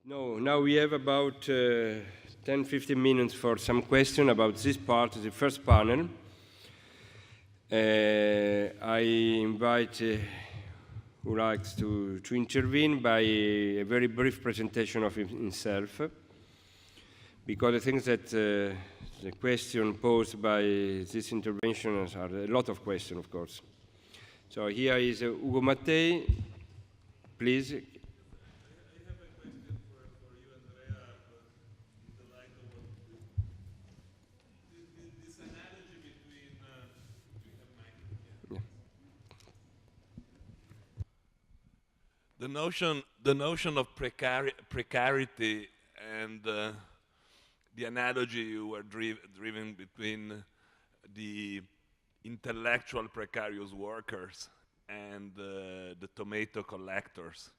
No, now we have about 10-15 minutes for some question about this part, the first panel. I invite who likes to intervene by a very brief presentation of himself, because I think that the question posed by this intervention are a lot of questions, of course. So here is Ugo Mattei, please. I have a question for you, Andrea, in the light of what this analogy between the notion of precarity and the analogy you were driven between the intellectual precarious workers and the tomato collectors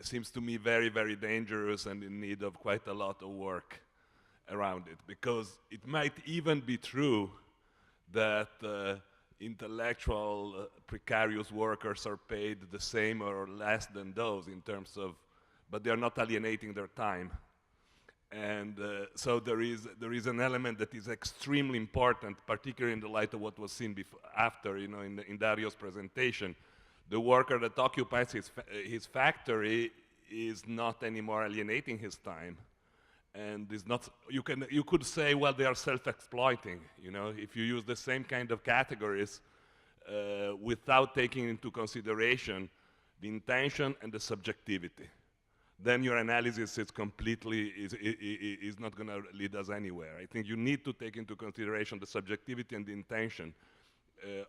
seems to me very, very dangerous and in need of quite a lot of work around it, because it might even be true that intellectual precarious workers are paid the same or less than those in terms of, but they are not alienating their time. And so there is an element that is extremely important, particularly in the light of what was seen after, in Dario's presentation. The worker that occupies his factory is not anymore alienating his time, and is not. You could say, well, they are self-exploiting. If you use the same kind of categories without taking into consideration the intention and the subjectivity, then your analysis is is not going to lead us anywhere. I think you need to take into consideration the subjectivity and the intention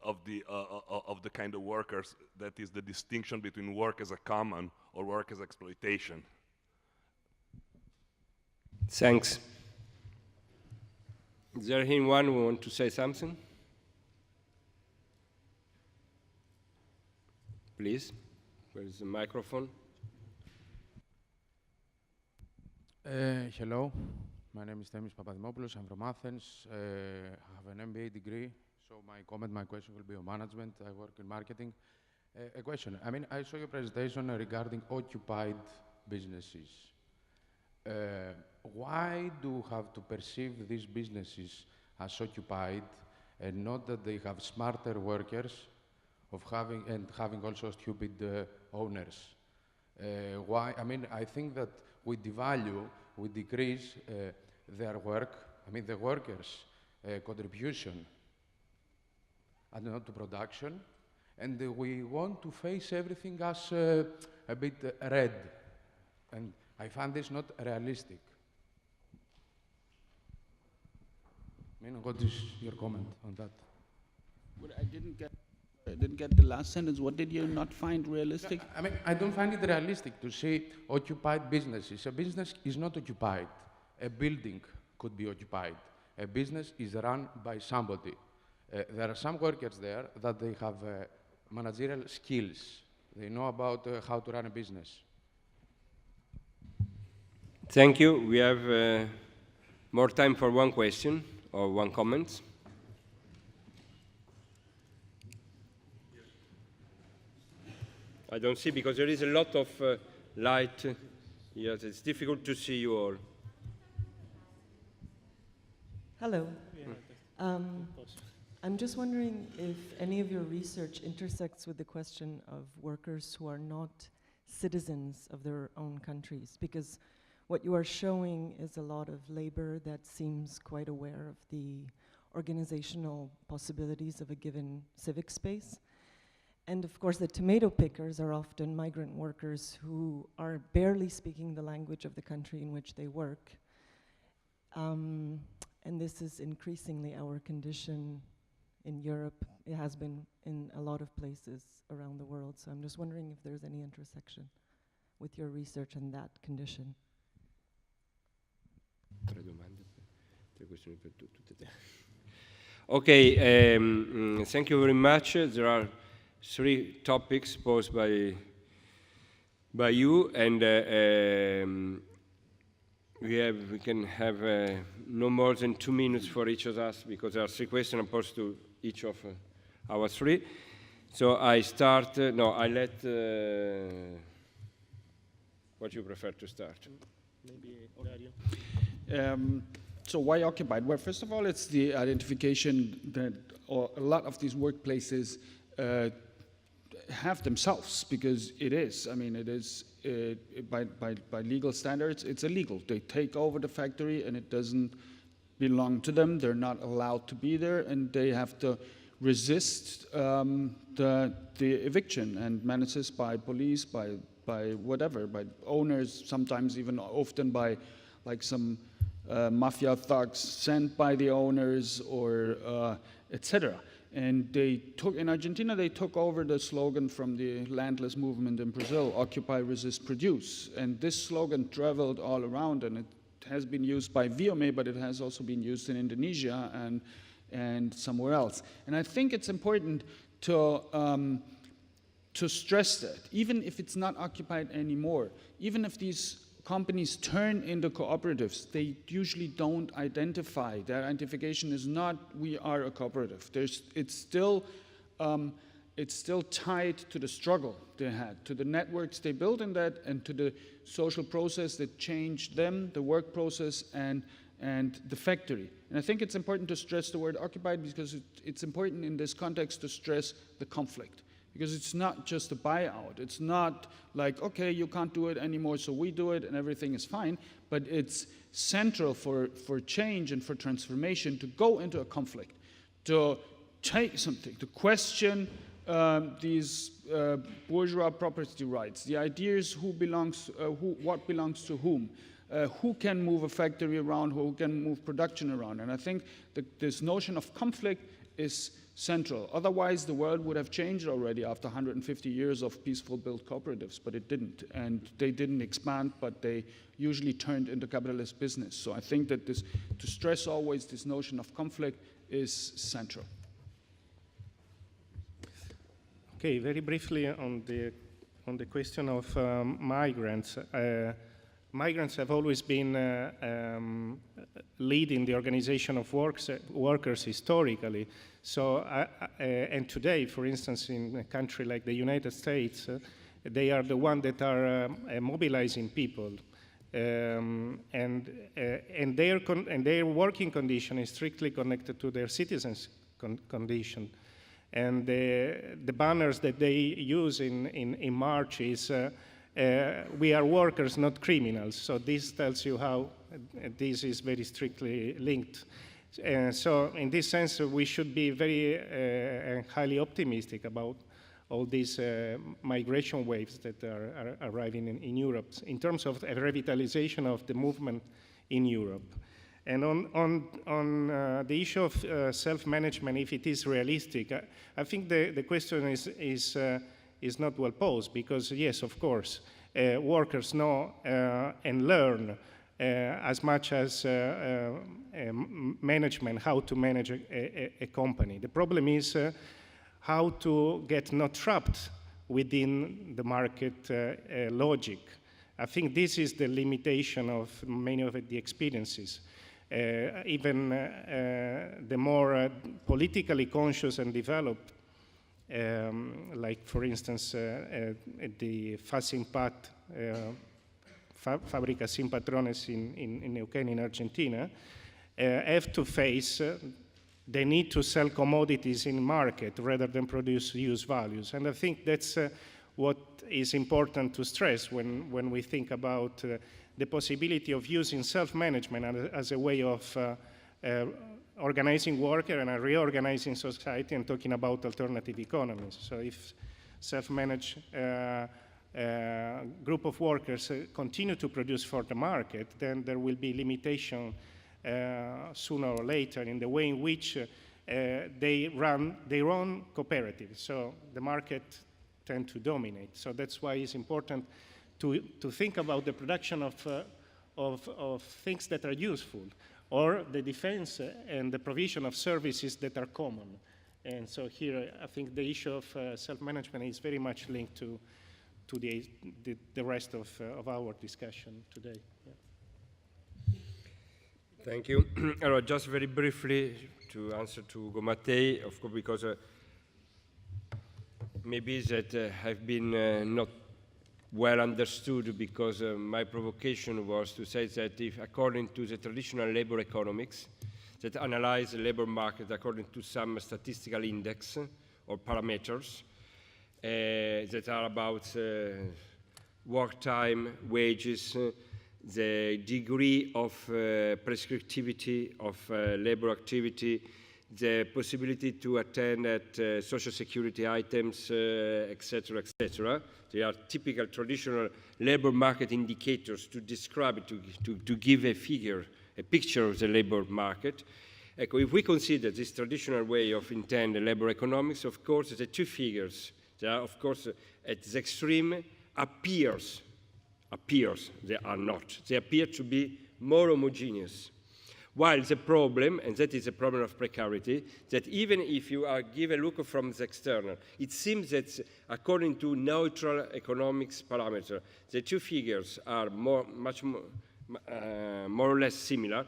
of the kind of workers. That is the distinction between work as a common or work as exploitation. Thanks. Is there anyone who wants to say something? Please, where is the microphone? Hello, my name is Themis Papadimopoulos. I'm from Athens. I have an MBA degree, so my question will be on management. I work in marketing. A question. I saw your presentation regarding occupied businesses. Why do you have to perceive these businesses as occupied and not that they have smarter workers having also stupid owners? Why? I think that we devalue, we decrease their work, the workers' contribution to production, and we want to face everything as a bit red. And I find this not realistic. What is your comment on that? Well, I didn't get the last sentence. What did you not find realistic? I don't find it realistic to see occupied businesses. A business is not occupied. A building could be occupied. A business is run by somebody. There are some workers there that they have managerial skills. They know about how to run a business. Thank you. We have more time for one question or one comment. I don't see, because there is a lot of light. Yes, it's difficult to see you all. Hello. I'm just wondering if any of your research intersects with the question of workers who are not citizens of their own countries, because what you are showing is a lot of labor that seems quite aware of the organizational possibilities of a given civic space. And of course, the tomato pickers are often migrant workers who are barely speaking the language of the country in which they work. And this is increasingly our condition in Europe. It has been in a lot of places around the world. So I'm just wondering if there's any intersection with your research and that condition. Okay, thank you very much. There are 3 topics posed by you, and we can have no more than 2 minutes for each of us, because there are 3 questions posed to each of our 3. So I start. I let what you prefer to start? Maybe Dario. So why occupied? Well, first of all, it's the identification that a lot of these workplaces have themselves, because it is. I mean, it is by legal standards, it's illegal. They take over the factory, and it doesn't belong to them. They're not allowed to be there, and they have to resist the eviction and menaces by police, by whatever, by owners, sometimes even often by like some mafia thugs sent by the owners, or etc. And they took, in Argentina, they took over the slogan from the landless movement in Brazil, occupy, resist, produce. And this slogan traveled all around, and it has been used by Viome, but it has also been used in Indonesia and somewhere else. And I think it's important to stress that, even if it's not occupied anymore, even if these companies turn into cooperatives, they usually don't identify. Their identification is not, we are a cooperative. It's still tied to the struggle they had, to the networks they built in that, and to the social process that changed them, the work process, and the factory. And I think it's important to stress the word occupied, because it's important in this context to stress the conflict. Because it's not just a buyout. It's not like, okay, you can't do it anymore, so we do it and everything is fine. But it's central for change and for transformation to go into a conflict, to take something, to question these bourgeois property rights, the ideas what belongs to whom, who can move a factory around, who can move production around. And I think that this notion of conflict is central. Otherwise, the world would have changed already after 150 years of peaceful built cooperatives, but it didn't. And they didn't expand, but they usually turned into capitalist business. So I think that to stress always this notion of conflict is central. Okay, very briefly on the question of migrants. Migrants have always been leading the organization of workers historically. So, and today, for instance, in a country like the United States, they are the ones that are mobilizing people, and their working condition is strictly connected to their citizens' condition. And the banners that they use in March is, we are workers, not criminals. So this tells you how this is very strictly linked. So in this sense, we should be very highly optimistic about all these migration waves that are arriving in Europe in terms of a revitalization of the movement in Europe. And on the issue of self-management, if it is realistic, I think the question is not well posed, because yes, of course, workers know and learn as much as management, how to manage a company. The problem is how to get not trapped within the market logic. I think this is the limitation of many of the experiences. Even the more politically conscious and developed, like for instance the Fasimpat, Fábricas Sin Patrones in Neuquén in Argentina, have to face the need to sell commodities in market rather than produce use values. And I think that's what is important to stress when we think about the possibility of using self-management as a way of organizing worker and reorganizing society and talking about alternative economies. So if self-managed group of workers continue to produce for the market, then there will be limitation sooner or later in the way in which they run their own cooperatives. So the market tend to dominate. So that's why it's important to think about the production of things that are useful, or the defense and the provision of services that are common. And so here, I think the issue of self-management is very much linked to the rest of our discussion today. Yeah. Thank you. Just very briefly to answer to Gomatei, of course, because maybe that I've been not well understood, because my provocation was to say that if, according to the traditional labor economics that analyze the labor market according to some statistical index or parameters that are about work time, wages, the degree of prescriptivity of labor activity, the possibility to attend at social security items, etc., etc. They are typical traditional labor market indicators to describe, to give a figure, a picture of the labor market. If we consider this traditional way of intended labor economics, of course, the two figures, they are, of course, at the extreme, appears, they are not. They appear to be more homogeneous. While the problem, and that is the problem of precarity, that even if you give a look from the external, it seems that according to neutral economics parameter, the two figures are more or less similar.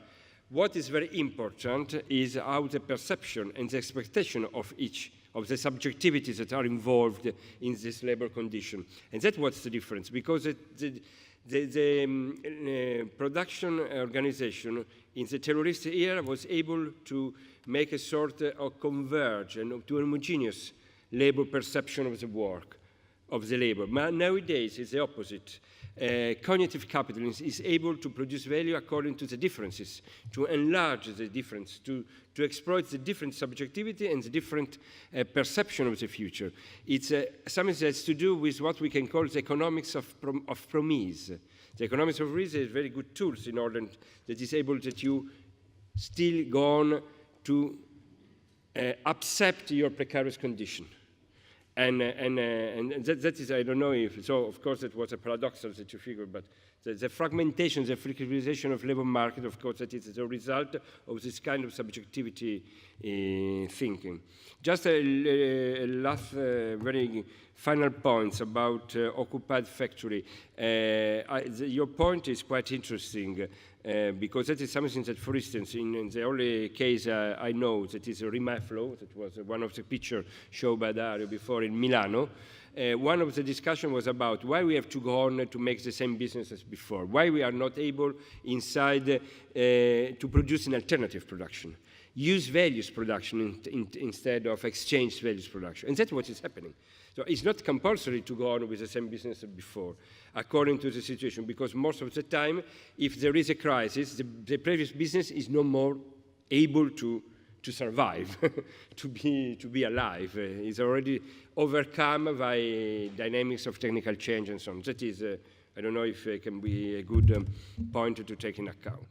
What is very important is how the perception and the expectation of each of the subjectivities that are involved in this labor condition. And that's what's the difference, because the production organization in the terrorist era was able to make a sort of converge and to homogeneous labor perception of the work, of the labor. But nowadays, it's the opposite. Cognitive capitalism is able to produce value according to the differences, to enlarge the difference, to exploit the different subjectivity and the different perception of the future. It's something that has to do with what we can call the economics of promise. The economics of promise is very good tools in order that is able that you still go on to accept your precarious condition. And that is, I don't know if, so of course it was a paradoxal that you figure, but the fragmentation, the flexibilization of labor market, of course, that is the result of this kind of subjectivity thinking. Just a last very final points about occupied factory. Your point is quite interesting. Because that is something that, for instance, in the only case I know, that is Rimaflo, that was one of the pictures shown by Dario before in Milano, one of the discussion was about why we have to go on to make the same business as before, why we are not able inside to produce an alternative production, use values production instead of exchange values production. And that's what is happening. So it's not compulsory to go on with the same business as before, according to the situation, because most of the time, if there is a crisis, the previous business is no more able to survive, to be alive. It's already overcome by dynamics of technical change and so on. That is, I don't know if it can be a good point to take in account.